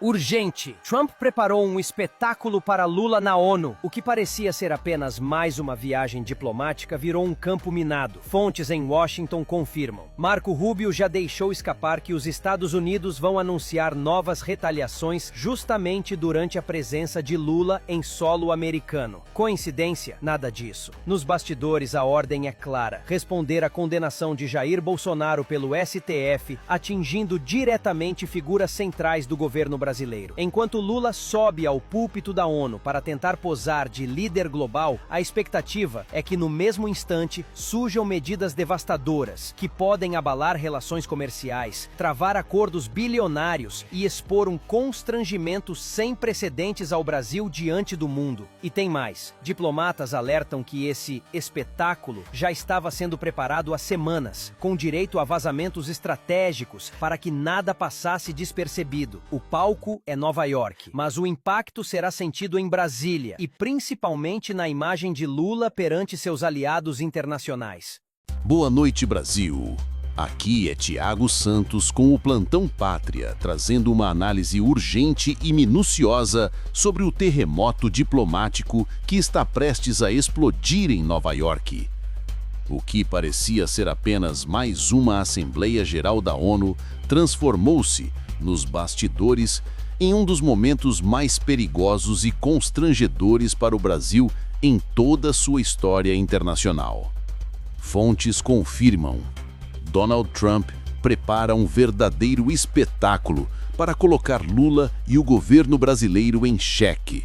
Urgente! Trump preparou um espetáculo para Lula na ONU. O que parecia ser apenas mais uma viagem diplomática virou um campo minado. Fontes em Washington confirmam. Marco Rubio já deixou escapar que os Estados Unidos vão anunciar novas retaliações justamente durante a presença de Lula em solo americano. Coincidência? Nada disso. Nos bastidores, a ordem é clara: responder à condenação de Jair Bolsonaro pelo STF, atingindo diretamente figuras centrais do governo brasileiro. Enquanto Lula sobe ao púlpito da ONU para tentar posar de líder global, a expectativa é que no mesmo instante surjam medidas devastadoras que podem abalar relações comerciais, travar acordos bilionários e expor um constrangimento sem precedentes ao Brasil diante do mundo. E tem mais. Diplomatas alertam que esse espetáculo já estava sendo preparado há semanas, com direito a vazamentos estratégicos para que nada passasse despercebido. O palco é Nova York, mas o impacto será sentido em Brasília e principalmente na imagem de Lula perante seus aliados internacionais. Boa noite, Brasil! Aqui é Thiago Santos com o Plantão Pátria, trazendo uma análise urgente e minuciosa sobre o terremoto diplomático que está prestes a explodir em Nova York. O que parecia ser apenas mais uma Assembleia Geral da ONU transformou-se, nos bastidores, em um dos momentos mais perigosos e constrangedores para o Brasil em toda a sua história internacional. Fontes confirmam: Donald Trump prepara um verdadeiro espetáculo para colocar Lula e o governo brasileiro em xeque.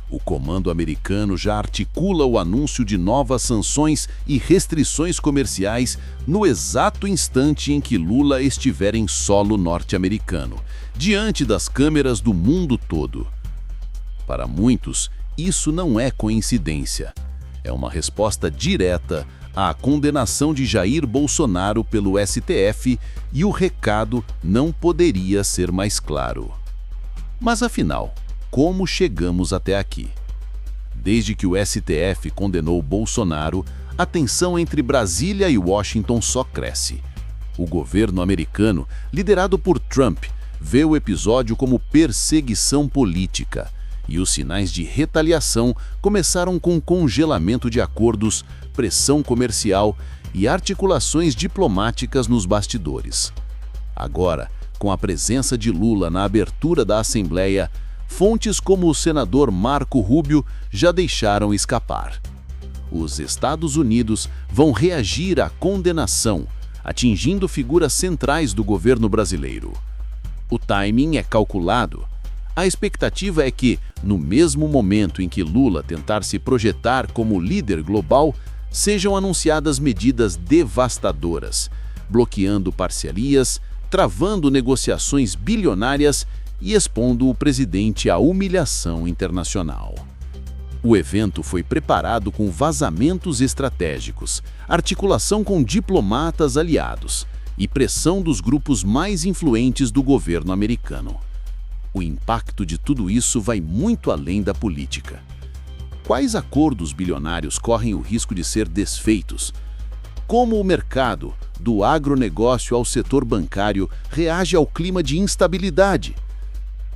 O comando americano já articula o anúncio de novas sanções e restrições comerciais no exato instante em que Lula estiver em solo norte-americano, diante das câmeras do mundo todo. Para muitos, isso não é coincidência. É uma resposta direta à condenação de Jair Bolsonaro pelo STF e o recado não poderia ser mais claro. Mas afinal, como chegamos até aqui? Desde que o STF condenou Bolsonaro, a tensão entre Brasília e Washington só cresce. O governo americano, liderado por Trump, vê o episódio como perseguição política, e os sinais de retaliação começaram com congelamento de acordos, pressão comercial e articulações diplomáticas nos bastidores. Agora, com a presença de Lula na abertura da Assembleia, fontes como o senador Marco Rubio já deixaram escapar. Os Estados Unidos vão reagir à condenação, atingindo figuras centrais do governo brasileiro. O timing é calculado. A expectativa é que, no mesmo momento em que Lula tentar se projetar como líder global, sejam anunciadas medidas devastadoras, bloqueando parcerias, travando negociações bilionárias e expondo o presidente à humilhação internacional. O evento foi preparado com vazamentos estratégicos, articulação com diplomatas aliados e pressão dos grupos mais influentes do governo americano. O impacto de tudo isso vai muito além da política. Quais acordos bilionários correm o risco de ser desfeitos? Como o mercado, do agronegócio ao setor bancário, reage ao clima de instabilidade?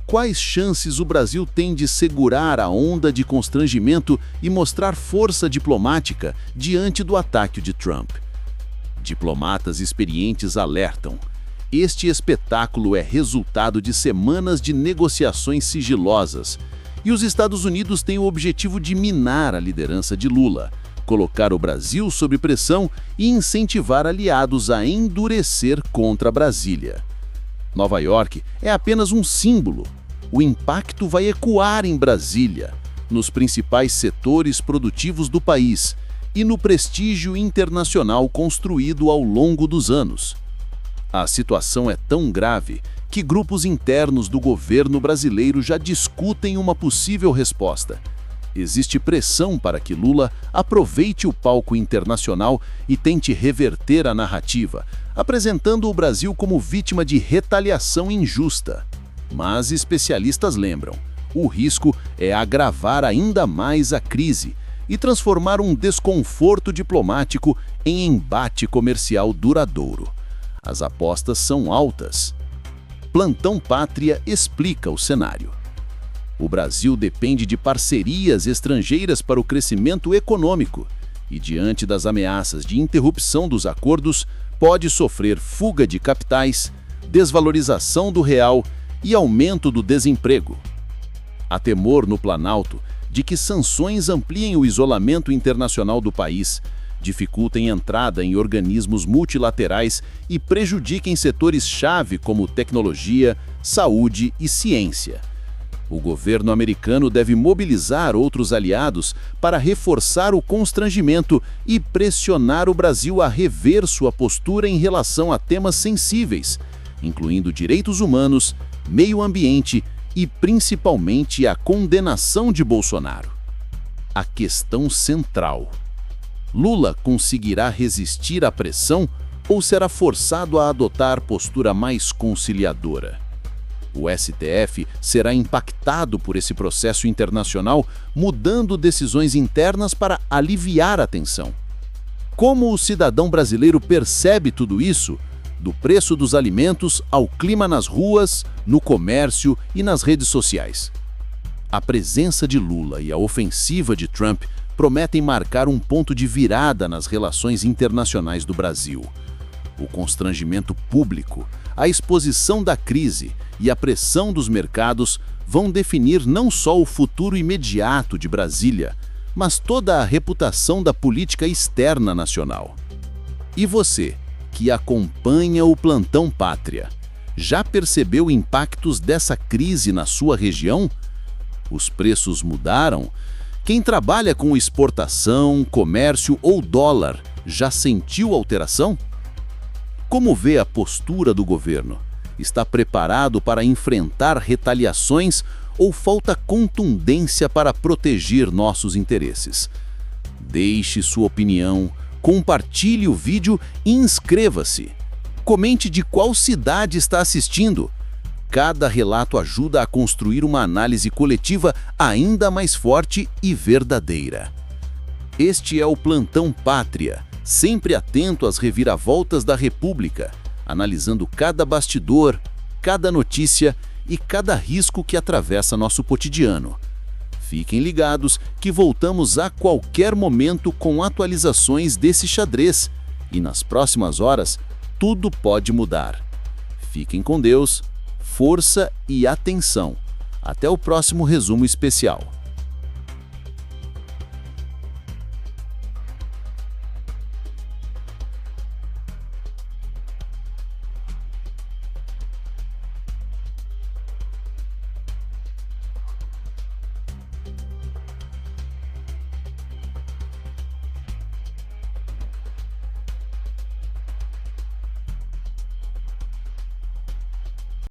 Quais chances o Brasil tem de segurar a onda de constrangimento e mostrar força diplomática diante do ataque de Trump? Diplomatas experientes alertam: este espetáculo é resultado de semanas de negociações sigilosas, e os Estados Unidos têm o objetivo de minar a liderança de Lula, colocar o Brasil sob pressão e incentivar aliados a endurecer contra Brasília. Nova York é apenas um símbolo. O impacto vai ecoar em Brasília, nos principais setores produtivos do país e no prestígio internacional construído ao longo dos anos. A situação é tão grave que grupos internos do governo brasileiro já discutem uma possível resposta. Existe pressão para que Lula aproveite o palco internacional e tente reverter a narrativa, apresentando o Brasil como vítima de retaliação injusta. Mas especialistas lembram: o risco é agravar ainda mais a crise e transformar um desconforto diplomático em embate comercial duradouro. As apostas são altas. Plantão Pátria explica o cenário. O Brasil depende de parcerias estrangeiras para o crescimento econômico e, diante das ameaças de interrupção dos acordos, pode sofrer fuga de capitais, desvalorização do real e aumento do desemprego. Há temor no Planalto de que sanções ampliem o isolamento internacional do país, dificultem entrada em organismos multilaterais e prejudiquem setores-chave como tecnologia, saúde e ciência. O governo americano deve mobilizar outros aliados para reforçar o constrangimento e pressionar o Brasil a rever sua postura em relação a temas sensíveis, incluindo direitos humanos, meio ambiente e, principalmente, a condenação de Bolsonaro. A questão central: Lula conseguirá resistir à pressão ou será forçado a adotar postura mais conciliadora? O STF será impactado por esse processo internacional, mudando decisões internas para aliviar a tensão. Como o cidadão brasileiro percebe tudo isso, do preço dos alimentos ao clima nas ruas, no comércio e nas redes sociais? A presença de Lula e a ofensiva de Trump prometem marcar um ponto de virada nas relações internacionais do Brasil. O constrangimento público, a exposição da crise e a pressão dos mercados vão definir não só o futuro imediato de Brasília, mas toda a reputação da política externa nacional. E você, que acompanha o Plantão Pátria, já percebeu impactos dessa crise na sua região? Os preços mudaram? Quem trabalha com exportação, comércio ou dólar já sentiu alteração? Como vê a postura do governo? Está preparado para enfrentar retaliações ou falta contundência para proteger nossos interesses? Deixe sua opinião, compartilhe o vídeo e inscreva-se. Comente de qual cidade está assistindo. Cada relato ajuda a construir uma análise coletiva ainda mais forte e verdadeira. Este é o Plantão Pátria, sempre atento às reviravoltas da República, analisando cada bastidor, cada notícia e cada risco que atravessa nosso cotidiano. Fiquem ligados que voltamos a qualquer momento com atualizações desse xadrez e nas próximas horas tudo pode mudar. Fiquem com Deus, força e atenção. Até o próximo resumo especial.